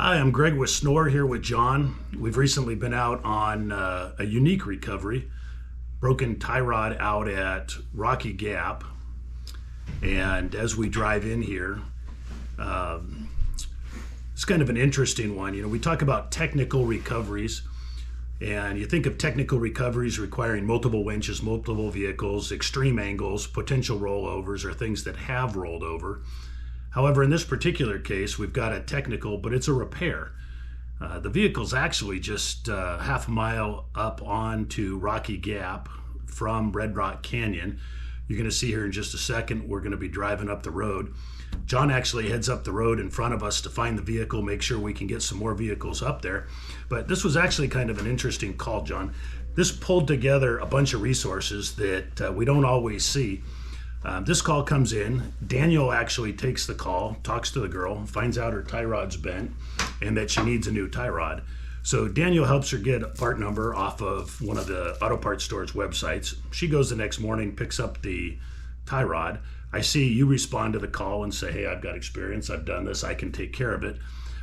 Hi, I'm Greg with SNORR here with Jon. We've recently been out on a unique recovery, broken tie rod out at Rocky Gap. And as we drive in here, it's kind of an interesting one. You know, we talk about technical recoveries, and you think of technical recoveries requiring multiple winches, multiple vehicles, extreme angles, potential rollovers, or things that have rolled over. However, in this particular case, we've got a technical, but it's a repair. The vehicle's actually just half a mile up onto Rocky Gap from Red Rock Canyon. You're going to see here in just a second, we're going to be driving up the road. Jon actually heads up the road in front of us to find the vehicle, make sure we can get some more vehicles up there. But this was actually kind of an interesting call, Jon. This pulled together a bunch of resources that we don't always see. This call comes in. Daniel actually takes the call, talks to the girl, finds out her tie rod's bent and that she needs a new tie rod. So Daniel helps her get a part number off of one of the auto parts store's websites. She goes the next morning, picks up the tie rod. I see you respond to the call and say, hey, I've got experience, I've done this, I can take care of it.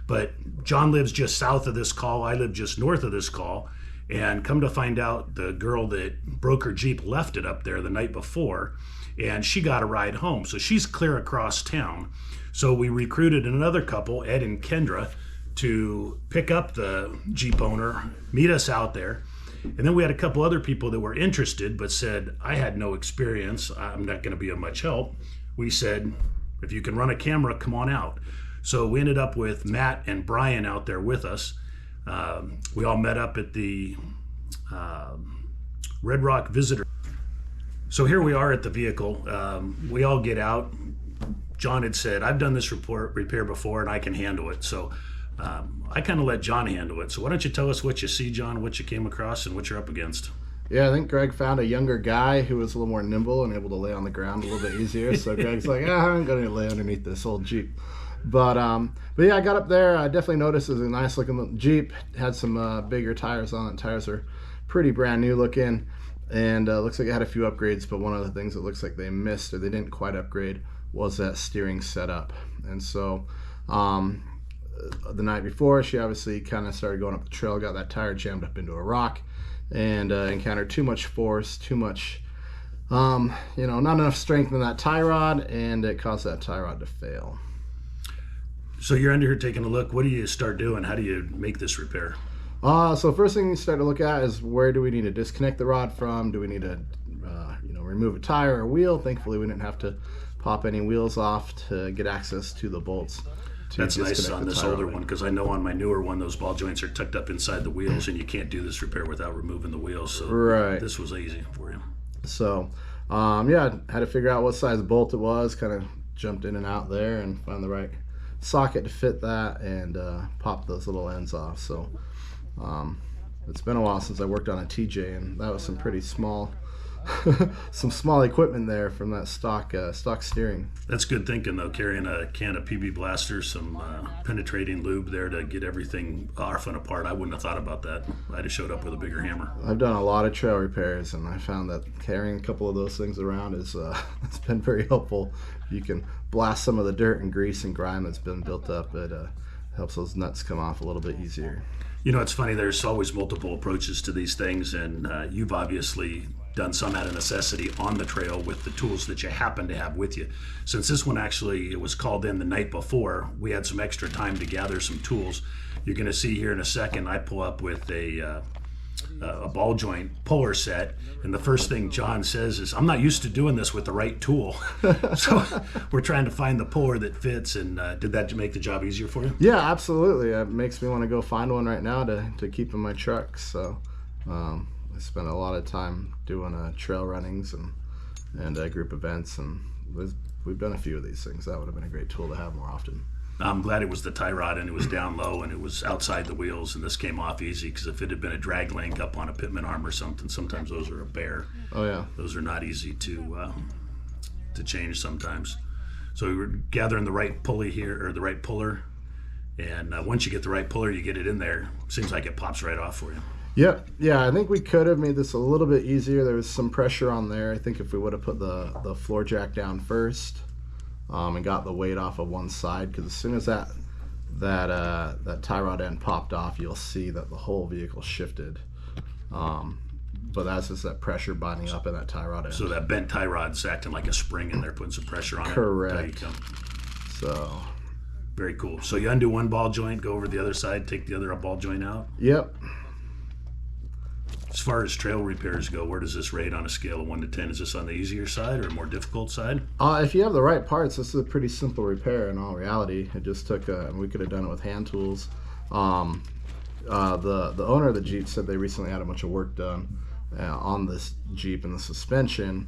But Jon lives just south of this call, I live just north of this call, and come to find out the girl that broke her Jeep left it up there the night before, and she got a ride home. So she's clear across town. So we recruited another couple, Ed and Kendra, to pick up the Jeep owner, meet us out there. And then we had a couple other people that were interested but said, I had no experience, I'm not gonna be of much help. We said, if you can run a camera, come on out. So we ended up with Matt and Brian out there with us. We all met up at the Red Rock Visitor. So here we are at the vehicle. We all get out. Jon had said, I've done this repair before and I can handle it. So I kind of let Jon handle it. So why don't you tell us what you see, Jon, what you came across and what you're up against? Yeah, I think Greg found a younger guy who was a little more nimble and able to lay on the ground a little bit easier. So Greg's like, I'm going to lay underneath this old Jeep. But yeah, I got up there. I definitely noticed it was a nice looking Jeep. Had some bigger tires on it. Tires are pretty brand new looking. And looks like it had a few upgrades, but one of the things that looks like they missed or they didn't quite upgrade was that steering setup. And so the night before, she obviously kind of started going up the trail, got that tire jammed up into a rock, and encountered too much force, too much, not enough strength in that tie rod, and it caused that tie rod to fail. So you're under here taking a look. What do you start doing? How do you make this repair? So first thing you start to look at is where do we need to disconnect the rod from? Do we need to, remove a tire or wheel? Thankfully, we didn't have to pop any wheels off to get access to the bolts. That's nice on this older one, because I know on my newer one those ball joints are tucked up inside the wheels and you can't do this repair without removing the wheels. So right. This was easy for you. So yeah, I had to figure out what size bolt it was, kind of jumped in and out there and found the right socket to fit that and pop those little ends off. So it's been a while since I worked on a TJ, and that was some pretty small some small equipment there from that stock steering. That's good thinking, though, carrying a can of PB Blaster, some penetrating lube there to get everything off and apart. I wouldn't have thought about that. I'd have showed up with a bigger hammer. I've done a lot of trail repairs, and I found that carrying a couple of those things around is it's been very helpful. You can blast some of the dirt and grease and grime that's been built up. It helps those nuts come off a little bit easier. You know, it's funny, there's always multiple approaches to these things, and you've obviously done some out of necessity on the trail with the tools that you happen to have with you. Since this one actually, it was called in the night before, we had some extra time to gather some tools. You're gonna see here in a second, I pull up with a ball joint puller set, and the first thing Jon says is, I'm not used to doing this with the right tool. So we're trying to find the puller that fits, and did that make the job easier for you? Yeah, absolutely. It makes me want to go find one right now to keep in my truck. So I spent a lot of time doing trail runnings and group events, and we've done a few of these things. That would have been a great tool to have more often. I'm glad it was the tie rod and it was down low and it was outside the wheels, and this came off easy, because if it had been a drag link up on a pitman arm or something, sometimes those are a bear. Oh yeah. Those are not easy to change sometimes. So we were gathering the right pulley here, or the right puller, and once you get the right puller, you get it in there, seems like it pops right off for you. Yep. Yeah, I think we could have made this a little bit easier. There was some pressure on there. I think if we would have put the floor jack down first and got the weight off of one side, because as soon as that that tie rod end popped off, you'll see that the whole vehicle shifted. But that's just that pressure binding up in that tie rod end. So that bent tie rod's acting like a spring in there, putting some pressure on it. Correct. There you go. So very cool. So you undo one ball joint, go over to the other side, take the other ball joint out. Yep. As far as trail repairs go, where does this rate on a scale of 1 to 10? Is this on the easier side or more difficult side? If you have the right parts, this is a pretty simple repair in all reality. It just took, we could have done it with hand tools. The owner of the Jeep said they recently had a bunch of work done on this Jeep and the suspension,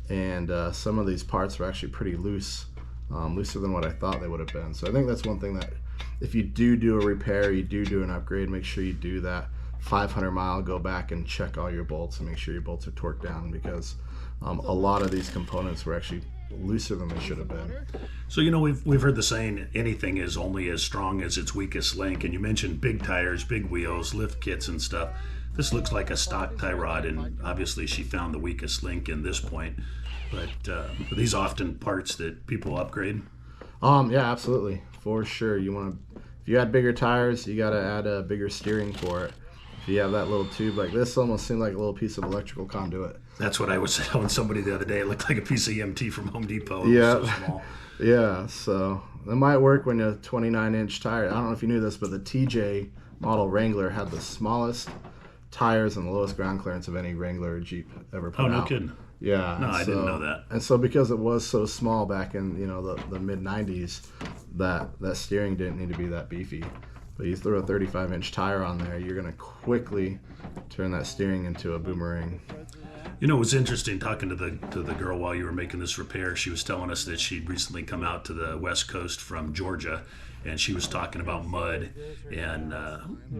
and some of these parts were actually pretty loose, looser than what I thought they would have been. So I think that's one thing that if you do a repair, you do an upgrade, make sure you do that 500 mile, go back and check all your bolts and make sure your bolts are torqued down, because a lot of these components were actually looser than they should have been. So, you know, we've heard the saying, anything is only as strong as its weakest link. And you mentioned big tires, big wheels, lift kits and stuff. This looks like a stock tie rod, and obviously she found the weakest link in this point. But are these often parts that people upgrade? Yeah, absolutely, for sure. If you add bigger tires, you got to add a bigger steering for it. If you have that little tube like this, almost seemed like a little piece of electrical conduit. That's what I was telling somebody the other day. It looked like a piece of EMT from Home Depot. Yeah. So small. Yeah, so it might work when you're 29-inch tire. I don't know if you knew this, but the TJ model Wrangler had the smallest tires and the lowest ground clearance of any Wrangler or Jeep ever put out. Oh, no kidding. Yeah. No, I didn't know that. And so because it was so small back in the mid-90s, that steering didn't need to be that beefy. But you throw a 35-inch tire on there, you're going to quickly turn that steering into a boomerang. You know, it was interesting talking to the girl while you were making this repair. She was telling us that she'd recently come out to the West Coast from Georgia, and she was talking about mud. And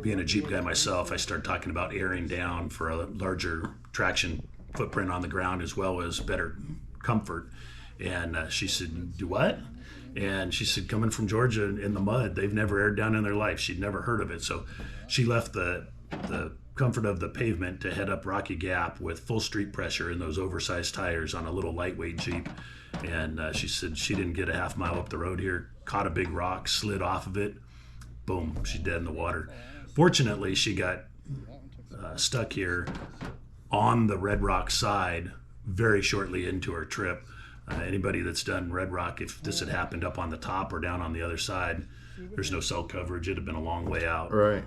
being a Jeep guy myself, I started talking about airing down for a larger traction footprint on the ground as well as better comfort. And she said, "Do what?" And she said, coming from Georgia in the mud, they've never aired down in their life. She'd never heard of it. So she left the comfort of the pavement to head up Rocky Gap with full street pressure in those oversized tires on a little lightweight Jeep. And she said she didn't get a half mile up the road here, caught a big rock, slid off of it, boom, she's dead in the water. Fortunately, she got stuck here on the Red Rock side very shortly into her trip. Anybody that's done Red Rock, if this had happened up on the top or down on the other side, there's no cell coverage. It'd have been a long way out. Right.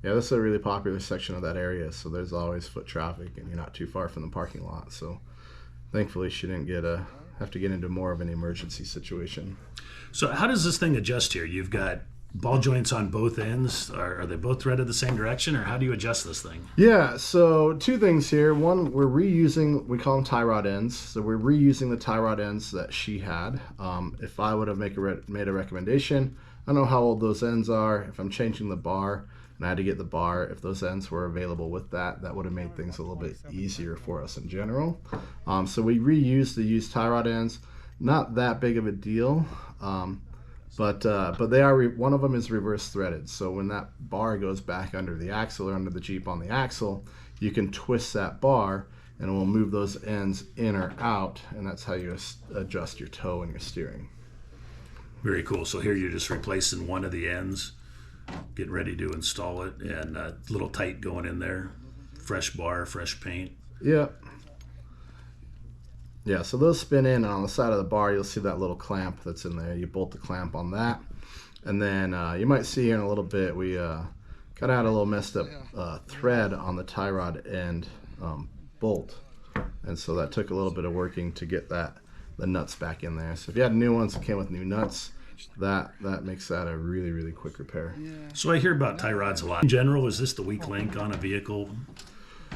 Yeah, this is a really popular section of that area, so there's always foot traffic, and you're not too far from the parking lot. So thankfully, she didn't have to get into more of an emergency situation. So how does this thing adjust here? You've got ball joints on both ends. Are they both threaded the same direction, or how do you adjust this thing? Yeah, so two things here. One, we're reusing, we call them tie rod ends. So we're reusing the tie rod ends that she had. If I would have made a recommendation, I don't know how old those ends are. If I'm changing the bar and I had to get the bar, if those ends were available with that would have made things a little bit easier for us in general. So we reused the used tie rod ends. Not that big of a deal. But they are, one of them is reverse threaded. So when that bar goes back under the axle or under the Jeep on the axle, you can twist that bar and it will move those ends in or out. And that's how you adjust your toe and your steering. Very cool. So here you're just replacing one of the ends, getting ready to install it, and a little tight going in there. Fresh bar, fresh paint. Yeah. Yeah, so those spin in, and on the side of the bar, you'll see that little clamp that's in there. You bolt the clamp on that. And then you might see here in a little bit, we cut out a little messed up thread on the tie rod end bolt. And so that took a little bit of working to get the nuts back in there. So if you had new ones that came with new nuts, that makes that a really, really quick repair. So I hear about tie rods a lot. In general, is this the weak link on a vehicle?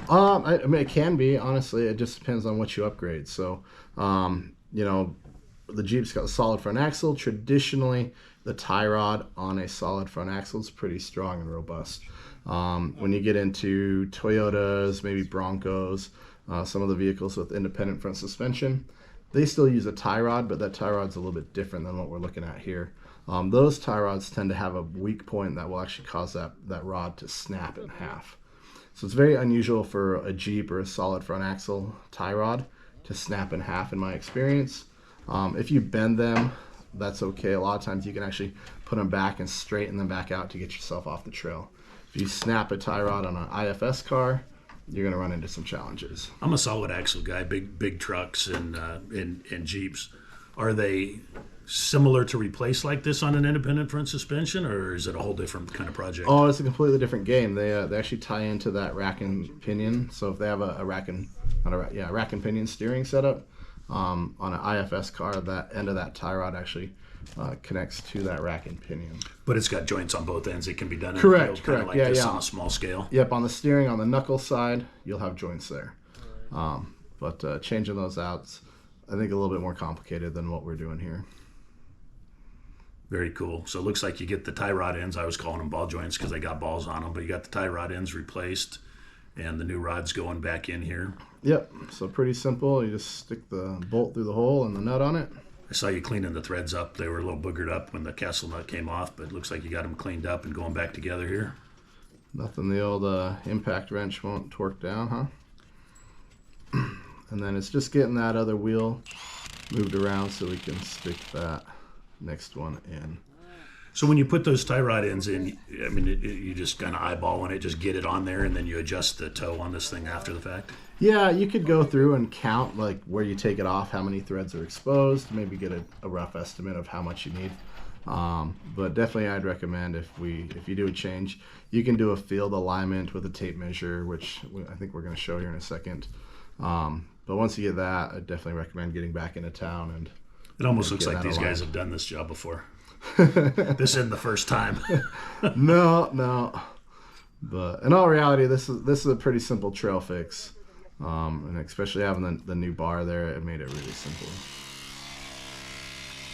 I mean, it can be, honestly. It just depends on what you upgrade. So, the Jeep's got a solid front axle. Traditionally, the tie rod on a solid front axle is pretty strong and robust. When you get into Toyotas, maybe Broncos, some of the vehicles with independent front suspension, they still use a tie rod, but that tie rod's a little bit different than what we're looking at here. Those tie rods tend to have a weak point that will actually cause that rod to snap in half. So it's very unusual for a Jeep or a solid front axle tie rod to snap in half in my experience. If you bend them that's okay. A lot of times you can actually put them back and straighten them back out to get yourself off the trail. If you snap a tie rod on an IFS car, you're going to run into some challenges. I'm a solid axle guy, big trucks and Jeeps. Are they similar to replace like this on an independent front suspension, or is it a whole different kind of project? Oh, it's a completely different game. They actually tie into that rack and pinion. So if they have a rack and pinion steering setup on an IFS car, that end of that tie rod actually connects to that rack and pinion. But it's got joints on both ends. It can be done in Correct. kind of like this on a small scale. Yep, on the steering, on the knuckle side, you'll have joints there. But changing those out, I think a little bit more complicated than what we're doing here. Very cool. So it looks like you get the tie rod ends. I was calling them ball joints because they got balls on them, but you got the tie rod ends replaced, and the new rod's going back in here. Yep. So pretty simple. You just stick the bolt through the hole and the nut on it. I saw you cleaning the threads up. They were a little boogered up when the castle nut came off, but it looks like you got them cleaned up and going back together here. Nothing the old impact wrench won't torque down, huh? And then it's just getting that other wheel moved around so we can stick that next one in. So when you put those tie rod ends in, I mean, you just kind of eyeballing it, just get it on there, and then you adjust the toe on this thing after the fact? Yeah, you could go through and count like where you take it off, how many threads are exposed, maybe get a rough estimate of how much you need. But definitely I'd recommend if you do a change, you can do a field alignment with a tape measure, which I think we're going to show here in a second. But once you get that, I definitely recommend getting back into town. And it almost looks like these guys have done this job before. This isn't the first time. No. But in all reality, this is a pretty simple trail fix. And especially having the new bar there, it made it really simple.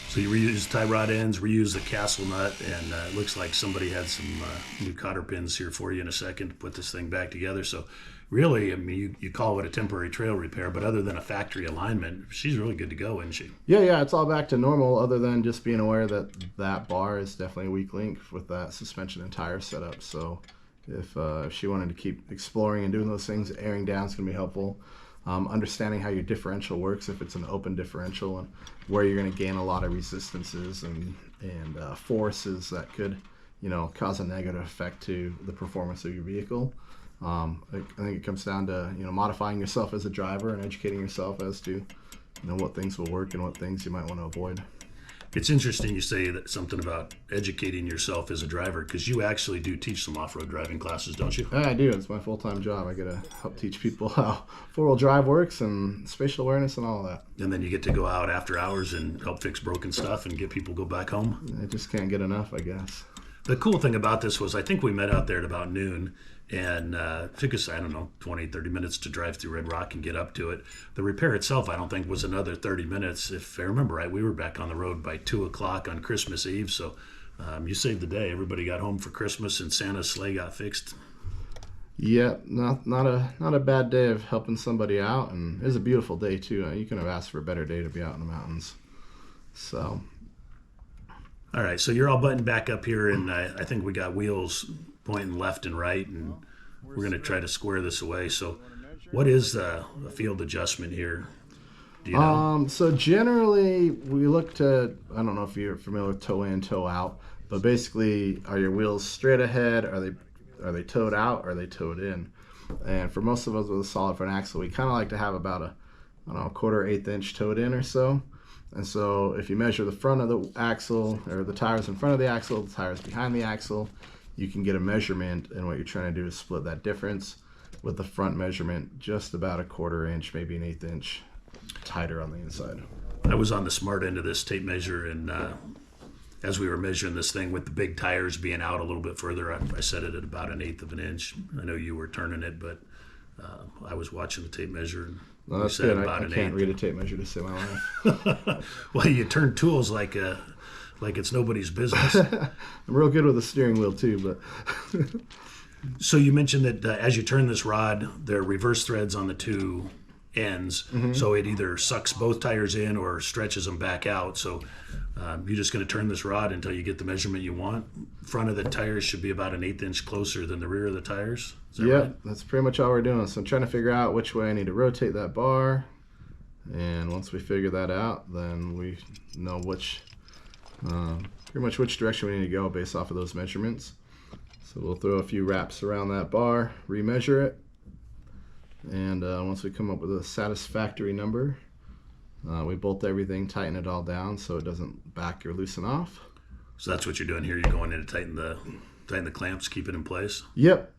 So you reuse tie rod ends, reuse the castle nut, and it looks like somebody had some new cotter pins here for you in a second to put this thing back together. So really, I mean, you call it a temporary trail repair, but other than a factory alignment, she's really good to go, isn't she? Yeah, it's all back to normal other than just being aware that that bar is definitely a weak link with that suspension and tire setup. So if she wanted to keep exploring and doing those things, airing down is going to be helpful. Understanding how your differential works, if it's an open differential, and where you're going to gain a lot of resistances and forces that could, cause a negative effect to the performance of your vehicle. I think it comes down to modifying yourself as a driver and educating yourself as to what things will work and what things you might want to avoid. It's interesting you say that something about educating yourself as a driver, because you actually do teach some off-road driving classes, don't you? Yeah, I do. It's my full-time job. I get to help teach people how four-wheel drive works and spatial awareness and all of that. And then you get to go out after hours and help fix broken stuff and get people go back home. I just can't get enough, I guess. The cool thing about this was I think we met out there at about noon, and it took us, 20, 30 minutes to drive through Red Rock and get up to it. The repair itself, I don't think, was another 30 minutes. If I remember right, we were back on the road by 2 o'clock on Christmas Eve, so you saved the day. Everybody got home for Christmas, and Santa's sleigh got fixed. Yeah, not a bad day of helping somebody out, and it was a beautiful day, too. You couldn't have asked for a better day to be out in the mountains. So... All right, so you're all buttoned back up here, and I think we got wheels pointing left and right, and we're going to try to square this away. So what is a field adjustment here? Do you know? So generally, we look to, I don't know if you're familiar with toe in, toe out, but basically, are your wheels straight ahead? Are they towed out? Or are they towed in? And for most of us with a solid front axle, we kind of like to have about a quarter, eighth inch towed in or so. And so if you measure the front of the axle, or the tires in front of the axle, the tires behind the axle, you can get a measurement, and what you're trying to do is split that difference with the front measurement just about a quarter inch, maybe an eighth inch tighter on the inside. I was on the smart end of this tape measure, and as we were measuring this thing with the big tires being out a little bit further, I set it at about an eighth of an inch. I know you were turning it, but I was watching the tape measure, and well, that's good. I can't read a tape measure to save my life. Well, you turn tools like it's nobody's business. I'm real good with the steering wheel too, but. So you mentioned that as you turn this rod, there are reverse threads on the two ends, so it either sucks both tires in or stretches them back out. So you're just going to turn this rod until you get the measurement you want. Front of the tires should be about an eighth inch closer than the rear of the tires. Yeah, right? That's pretty much all we're doing. So I'm trying to figure out which way I need to rotate that bar, and once we figure that out, then we know which pretty much which direction we need to go based off of those measurements. So we'll throw a few wraps around that bar, remeasure it, and once we come up with a satisfactory number, we bolt everything, tighten it all down so it doesn't back or loosen off. So that's what you're doing here. You're going in to tighten the clamps, keep it in place. Yep.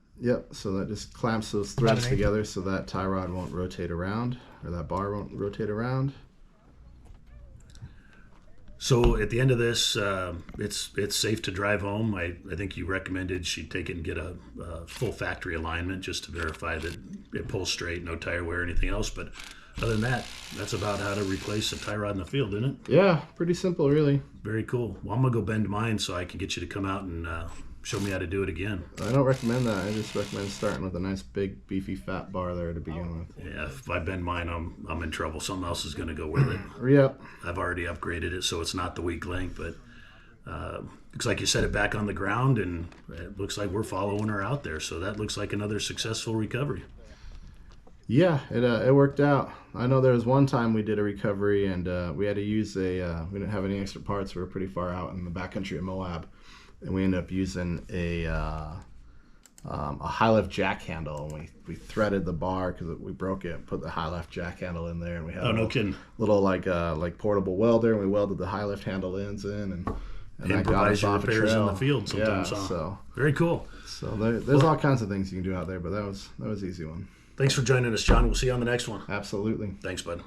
So that just clamps those threads together so that tie rod won't rotate around, or that bar won't rotate around. So at the end of this, it's safe to drive home. I think you recommended she take it and get a full factory alignment just to verify that it pulls straight, no tire wear or anything else. But other than that, that's about how to replace a tie rod in the field, isn't it? Yeah, pretty simple, really. Very cool. Well, I'm going to go bend mine so I can get you to come out and show me how to do it again. I don't recommend that. I just recommend starting with a nice, big, beefy, fat bar there to begin with. Yeah, if I bend mine, I'm in trouble. Something else is going to go with it. Yep. I've already upgraded it, so it's not the weak link, but looks like you set it back on the ground, and it looks like we're following her out there. So that looks like another successful recovery. Yeah, it worked out. I know there was one time we did a recovery, and we had to use we didn't have any extra parts. We were pretty far out in the backcountry of Moab, and we ended up using a high lift jack handle, and we threaded the bar because we broke it. Put the high lift jack handle in there, and we had little like portable welder, and we welded the high lift handle ends in, and that got us off a trail in the field sometimes. Yeah, so very cool. So there's all kinds of things you can do out there, but that was an easy one. Thanks for joining us, John. We'll see you on the next one. Absolutely. Thanks, bud.